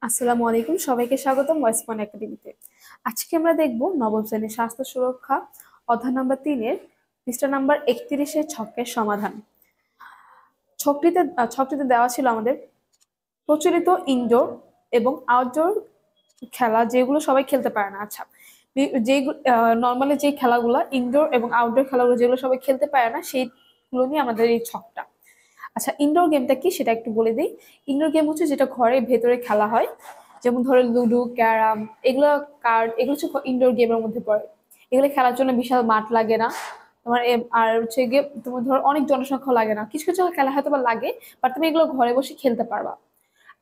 আসসালামু আলাইকুম, সবাইকে স্বাগতম ভয়েস পয়েন্ট একাডেমিতে। আজকে আমরা দেখব নবম শ্রেণীর স্বাস্থ্য সুরক্ষা অধ্যায় নাম্বার 3-এর পৃষ্ঠা নাম্বার 31-এর ছকের সমাধান। ছকটিতে দেওয়া ছিল আমাদের প্রচলিত ইনডোর এবং আউটডোর খেলা, যেগুলো সবাই খেলতে পারে না। আচ্ছা, যেগুলো নর্মালি যে খেলাগুলো ইনডোর এবং আউটডোর খেলাগুলো যেগুলো সবাই খেলতে পারে না, সেইগুলো নিয়ে আমাদের এই ছকটা। আচ্ছা, ইনডোর গেমটা কি সেটা একটু বলে দিই। ইনডোর গেম হচ্ছে যেটা ঘরের ভেতরে খেলা হয়, যেমন ধরো লুডো, ক্যারাম, এগুলো কার্ড, এগুলো হচ্ছে ইনডোর গেমের মধ্যে পড়ে। এগুলো খেলার জন্য বিশাল মাঠ লাগে না তোমার, আর হচ্ছে গিয়ে তোমার ধরো অনেক জনসংখ্যা লাগে না। কিছু কিছু খেলা হয়তো বা লাগে, বাট তুমি এগুলো ঘরে বসে খেলতে পারবা।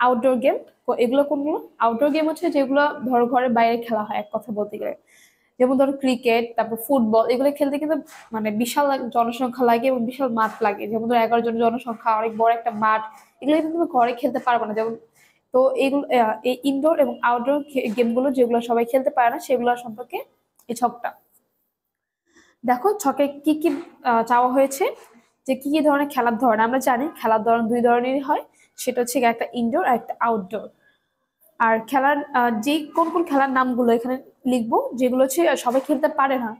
আউটডোর গেম, এগুলো কোনগুলো? আউটডোর গেম হচ্ছে যেগুলো ধরো ঘরের বাইরে খেলা হয় এক কথা বলতে গেলে, যেমন ধরো ক্রিকেট, তারপর ফুটবল, এগুলো খেলতে কিন্তু মানে বিশাল জনসংখ্যা লাগে এবং বিশাল মাঠ লাগে। যেমন ধরো 11 জন জনসংখ্যা, অনেক বড় একটা মাঠ, এগুলো কিন্তু তুমি ঘরে খেলতে পারবে না। যেমন তো এইগুলো এই ইনডোর এবং আউটডোর গেমগুলো যেগুলো সবাই খেলতে পারে না, সেগুলো সম্পর্কে এই ছকটা। দেখো ছকে কি কি চাওয়া হয়েছে, যে কি কি ধরনের খেলার ধরন। আমরা জানি খেলার ধরন দুই ধরনেরই হয়, সেটা হচ্ছে একটা ইনডোর আর একটা আউটডোর। আর খেলার যে কোন কোন খেলার নামগুলো এখানে লিখবো, যেগুলো হচ্ছে সবাই খেলতে পারে না,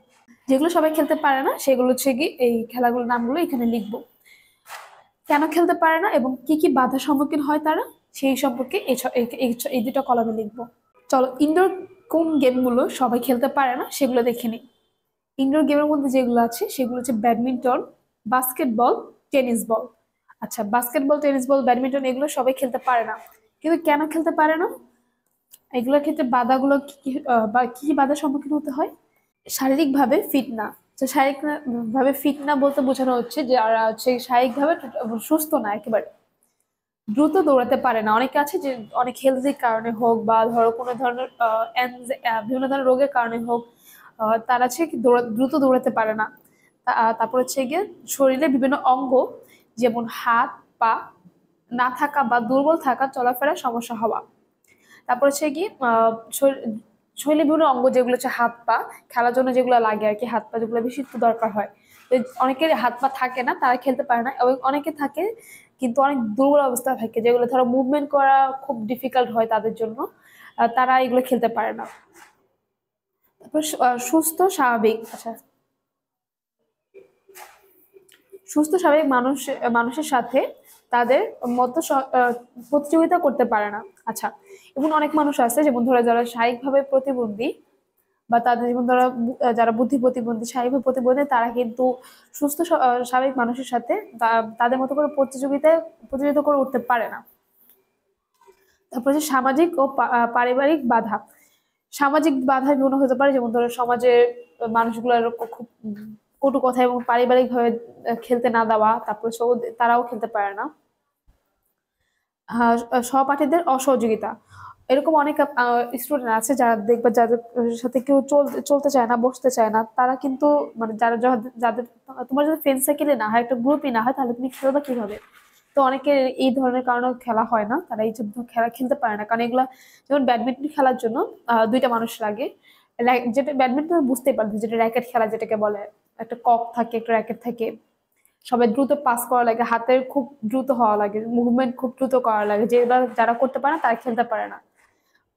যেগুলো সবাই খেলতে পারে না সেগুলো হচ্ছে কি এই খেলাগুলোর নামগুলো এখানে লিখবো। কেন খেলতে পারে না এবং কি কি বাধার সম্মুখীন হয় তারা, সেই সম্পর্কে এই দুটো কলামে লিখবো। চলো, ইনডোর কোন গেমগুলো সবাই খেলতে পারে না সেগুলো দেখে নিই। ইনডোর গেমের মধ্যে যেগুলো আছে সেগুলো হচ্ছে ব্যাডমিন্টন, বাস্কেটবল, টেনিস বল। আচ্ছা, বাস্কেটবল, টেনিস বল, ব্যাডমিন্টন এগুলো সবাই খেলতে পারে না, কিন্তু কেন খেলতে পারে না? এগুলোর ক্ষেত্রে বাধাগুলো কি কি, বা কি কি বাধার সম্মুখীন হতে হয়? শারীরিকভাবে ফিট না। তো শারীরিক ভাবে ফিট না বলতে বোঝানো হচ্ছে যে যারা হচ্ছে শারীরিকভাবে সুস্থ না একেবারে, দ্রুত দৌড়াতে পারে না। অনেকে আছে যে অনেক হেলথির কারণে হোক বা ধরো কোনো ধরনের বিভিন্ন ধরনের রোগের কারণে হোক, তারা হচ্ছে কি দ্রুত দৌড়াতে পারে না। তারপর হচ্ছে গিয়ে শরীরে বিভিন্ন অঙ্গ, যেমন হাত পা না থাকা বা দুর্বল থাকা, চলাফেরার সমস্যা হওয়া। তারপর হচ্ছে কি শরীরে বিভিন্ন অঙ্গ যেগুলো হচ্ছে হাত পা, খেলার জন্য যেগুলো লাগে আর কি, হাত পা যেগুলো বেশি একটু দরকার হয়। তো অনেকের হাত পা থাকে না, তারা খেলতে পারে না, এবং অনেকে থাকে কিন্তু অনেক দুর্বল অবস্থা থাকে, যেগুলো ধরো মুভমেন্ট করা খুব ডিফিকাল্ট হয় তাদের জন্য, তারা এগুলো খেলতে পারে না। তারপর সুস্থ স্বাভাবিক। আচ্ছা, সুস্থ স্বাভাবিক মানুষের সাথে তাদের মতো প্রতিযোগিতা করতে পারে না। আচ্ছা, এমন অনেক মানুষ আছে যেমন ধরো যারা শারীরিকভাবে প্রতিবন্ধী, বা তাদের যেমন ধরো যারা বুদ্ধি প্রতিবন্ধী, শারীরিক প্রতিবন্ধী, তারা কিন্তু সুস্থ স্বাভাবিক মানুষের সাথে তাদের মতো করে প্রতিযোগিতা করে উঠতে পারে না। তারপর হচ্ছে সামাজিক ও পারিবারিক বাধা। সামাজিক বাধা বিভিন্ন হতে পারে, যেমন ধরো সমাজের মানুষগুলোর খুব কটু কথা এবং পারিবারিক ভাবে খেলতে না দেওয়া, তারপর তারাও খেলতে পারে না। সহপাঠীদের অসহযোগিতা। এরকম অনেক স্টুডেন্ট আছে যারা দেখবে যাদের সাথে কেউ চলতে চায় না, বসতে চায় না, তারা কিন্তু মানে যারা যাদের তোমার যদি ফ্রেন্ড সার্কেলে না হয়, একটা গ্রুপই না হয়, তাহলে তুমি খেলবা কিভাবে? তো অনেকের এই ধরনের কারণে খেলা হয় না, তারা এই সব খেলা খেলতে পারে না। কারণ এগুলা, যেমন ব্যাডমিন্টন খেলার জন্য দুইটা মানুষ লাগে। যেটা ব্যাডমিন্টন বুঝতেই পারবে, যেটা র্যাকেট খেলা যেটাকে বলে, একটা কক থাকে, একটা র্যাকেট থাকে, সবাই দ্রুত পাস করা লাগে, হাতের খুব দ্রুত হওয়া লাগে, মুভমেন্ট খুব দ্রুত করা লাগে, যেগুলো যারা করতে পারে না তারা খেলতে পারে না।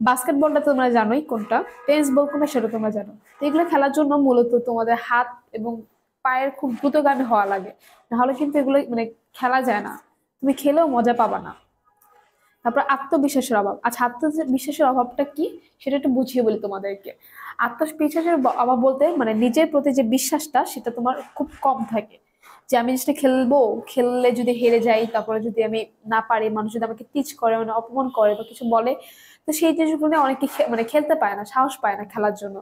বাস্কেটবলটা তোমরা জানোই কোনটা, টেনিস বল কোনটা সেটা তোমরা জানো। তো এগুলো খেলার জন্য মূলত তোমাদের হাত এবং পায়ের খুব দ্রুতগামী হওয়া লাগে, নাহলে কিন্তু এগুলো মানে খেলা যায় না, তুমি খেলেও মজা পাবা না। তারপর আত্মবিশ্বাসের অভাব। আচ্ছা, আত্মবিশ্বাসের অভাবটা কি সেটা একটু বুঝিয়ে বলি তোমাদেরকে। আত্মবিশ্বাসের অভাব বলতে মানে নিজের প্রতি যে বিশ্বাসটা, সেটা তোমার খুব কম থাকে। যে আমি জিনিসটা খেলবো, খেললে যদি হেরে যাই, তারপরে যদি আমি না পারি, মানুষ যদি আমাকে টিচ করে, মানে অপমান করে বা কিছু বলে, তো সেই জিনিসগুলো নিয়ে অনেকে মানে খেলতে পায় না, সাহস পায় না খেলার জন্য।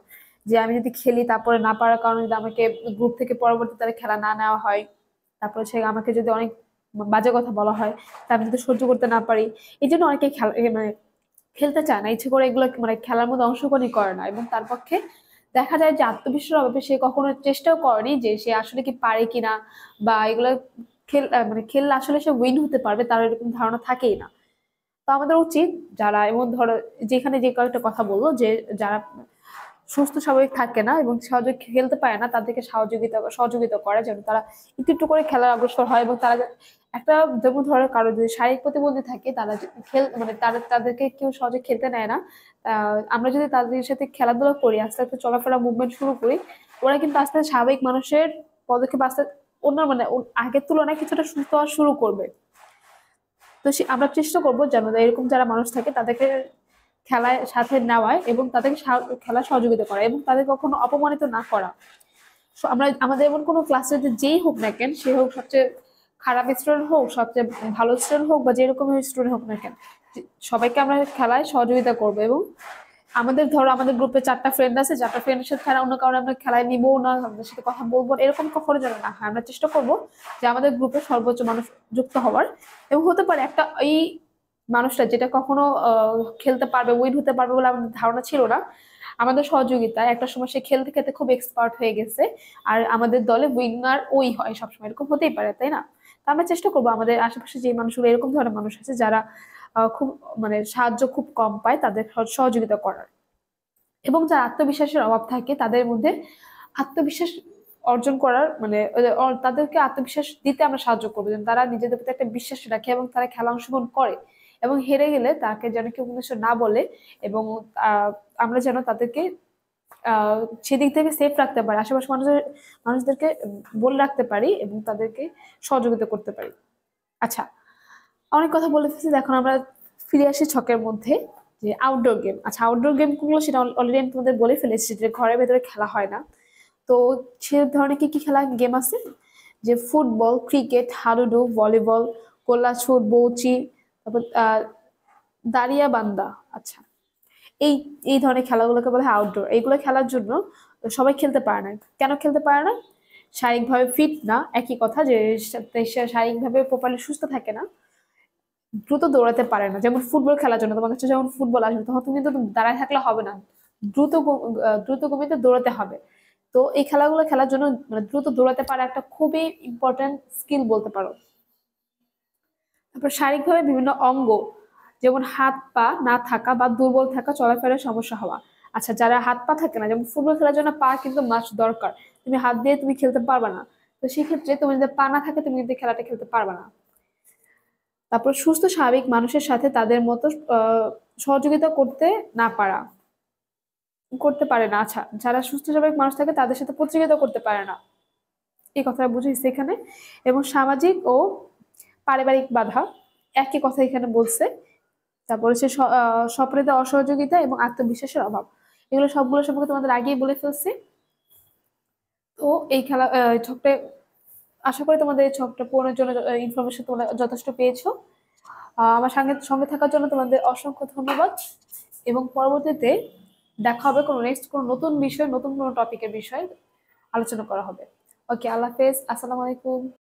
যে আমি যদি খেলি, তারপরে না পারার কারণে যদি আমাকে গ্রুপ থেকে পরবর্তীতে খেলা না নেওয়া হয়, তারপরে হচ্ছে আমাকে যদি অনেক বাজে কথা বলা হয়, তা আমি যদি সহ্য করতে না পারি, এই জন্য অনেকে খেলা মানে খেলতে চায় না, ইচ্ছে করে এগুলো মানে খেলার মধ্যে অংশগ্রহণই করে না। এবং তার পক্ষে দেখা যায় যে আত্মবিশ্বাসের অভাবে সে কখনো চেষ্টাও করেনি যে সে আসলে কি পারে কিনা, বা এগুলো মানে খেললে আসলে সে উইন হতে পারবে, তার এরকম ধারণা থাকেই না। তো আমাদের উচিত যারা, এমন ধরো যেখানে যে কয়েকটা কথা বললো, যে যারা সুস্থ স্বাভাবিক থাকে না এবং সহজে খেলতে পারে না, তাদেরকে সহযোগিতা করে যেন তারা একটু একটু করে খেলার অগ্রসর হয়। এবং তারা একটা, যেমন ধরো কারো যদি শারীরিক প্রতিবন্ধী থাকে, তারা মানে তাদেরকে কেউ সহজে খেলতে নেয় না। আমরা যদি তাদের সাথে খেলাধুলা করি, আস্তে আস্তে চলাফেরা মুভমেন্ট শুরু করি, ওরা কিন্তু আস্তে আস্তে স্বাভাবিক মানুষের পদক্ষেপ আস্তে অন্য মানে আগের তুলনায় কিছুটা সুস্থ হওয়া শুরু করবে। তো আমরা চেষ্টা করবো যেন এরকম যারা মানুষ থাকে তাদেরকে খেলায় সাথে নেওয়ায় এবং তাদেরকে খেলা সহযোগিতা করা এবং তাদের কখনো অপমানিত না করা। আমরা আমাদের এমন কোনো ক্লাসে যেই হোক না কেন, সে হোক সবচেয়ে খারাপ স্টুডেন্ট হোক, সবচেয়ে ভালো স্টুডেন্ট হোক, বা যেরকম স্টুডেন্ট হোক না কেন, সবাইকে আমরা খেলায় সহযোগিতা করবো। এবং ধরো আমাদের গ্রুপে 4টা ফ্রেন্ড আছে, 4টা ফ্রেন্ডের সাথে খেলা অন্য কারণে আমরা খেলায় নিবো না, আমাদের সাথে কথা বলবো, এরকম কখনো যেন না হয়। আমরা চেষ্টা করবো যে আমাদের গ্রুপে সর্বোচ্চ মানুষ যুক্ত হওয়ার। এবং হতে পারে একটা এই মানুষটা যেটা কখনো খেলতে পারবে, উইন হতে পারবে বলে আমাদের ধারণা ছিল না, আমাদের সহযোগিতায় একটা সময় সে খেলতে খেলতে খুব এক্সপার্ট হয়ে গেছে, আর আমাদের দলে উইনার ওই হয় সবসময়, এরকম হতেই পারে, তাই না? তো আমরা চেষ্টা করবো আমাদের আশেপাশে যে মানুষগুলো এরকম ধরনের মানুষ আছে যারা খুব মানে সাহায্য খুব কম পায়, তাদের সহযোগিতা করার। এবং যার আত্মবিশ্বাসের অভাব থাকে তাদের মধ্যে আত্মবিশ্বাস অর্জন করার মানে তাদেরকে আত্মবিশ্বাস দিতে আমরা সাহায্য করবো, যেন তারা নিজেদের প্রতি একটা বিশ্বাস রাখে এবং তারা খেলা অংশগ্রহণ করে। এবং হেরে গেলে তাকে যেন কেউ কোনো কিছু না বলে, এবং আমরা যেন তাদেরকে সেদিক থেকে সেফ রাখতে পারি, আশেপাশে মানুষদেরকে বলে রাখতে পারি এবং তাদেরকে সহযোগিতা করতে পারি। আচ্ছা, অনেক কথা বলে ফেলছি, এখন আমরা ফিরে আসি ছকের মধ্যে, যে আউটডোর গেম। আচ্ছা, আউটডোর গেম গুলো সেটা অলরেডি আমি তোমাদের বলে ফেলেছি যে ঘরের ভেতরে খেলা হয় না। তো সে ধরনের কি কি খেলা গেম আছে, যে ফুটবল, ক্রিকেট, হাডুডু, ভলিবল, গোল্লাছুট, বউচি, তারপর দাঁড়িয়া বান্দা। আচ্ছা, এই এই ধরনের খেলাগুলোকে বলে হয় আউটডোর। এইগুলো খেলার জন্য সবাই খেলতে পারে না। কেন খেলতে পারে না? শারীরিকভাবে ফিট না, একই কথা, যে সে শারীরিকভাবে প্রপারলি সুস্থ থাকে না, দ্রুত দৌড়াতে পারে না। যেমন ফুটবল খেলার জন্য তোমার কাছে যখন ফুটবল আসবে, তখন তুমি কিন্তু দাঁড়ায় থাকলে হবে না, দ্রুত গতিতে দৌড়াতে হবে। তো এই খেলাগুলো খেলার জন্য মানে দ্রুত দৌড়াতে পারা একটা খুবই ইম্পর্টেন্ট স্কিল বলতে পারো। তারপর শারীরিকভাবে বিভিন্ন অঙ্গ, যেমন হাত পা না থাকা বা দুর্বল থাকা, চলাফেরার সমস্যা হওয়া। আচ্ছা, যারা হাত পা থাকে না, যেমন ফুটবল খেলার জন্য পা কিন্তু মাস্ট দরকার, তুমি হাত দিয়ে তুমি খেলতে পারবে না। তো সেক্ষেত্রে তুমি যদি পা না থাকে, তুমি কিন্তু খেলাটা খেলতে পারবে না। তারপর সুস্থ স্বাভাবিক মানুষের সাথে তাদের মতো সহযোগিতা করতে পারে না। আচ্ছা, যারা সুস্থ স্বাভাবিক মানুষ থাকে তাদের সাথে প্রতিযোগিতা করতে পারে না, এই কথাটা বুঝেছি এখানে। এবং সামাজিক ও পারিবারিক বাধা, একই কথা এখানে বলছে। তারপর হচ্ছে স্বপ্নেতে অসহযোগিতা এবং আত্মবিশ্বাসের অভাব, এগুলো সবগুলো সম্পর্কে তোমাদের আগেই বলে ফেলছি। তো এই খেলা ছকটা, আশা করি তোমাদের এই ছকটা পূরণের জন্য ইনফরমেশন তোমরা যথেষ্ট পেয়েছো। আমার সঙ্গে সঙ্গে থাকার জন্য তোমাদের অসংখ্য ধন্যবাদ। এবং পরবর্তীতে দেখা হবে কোনো নতুন বিষয়, নতুন কোনো টপিকের বিষয়ে আলোচনা করা হবে। ওকে, আল্লাহ হাফেজ, আসসালামু আলাইকুম।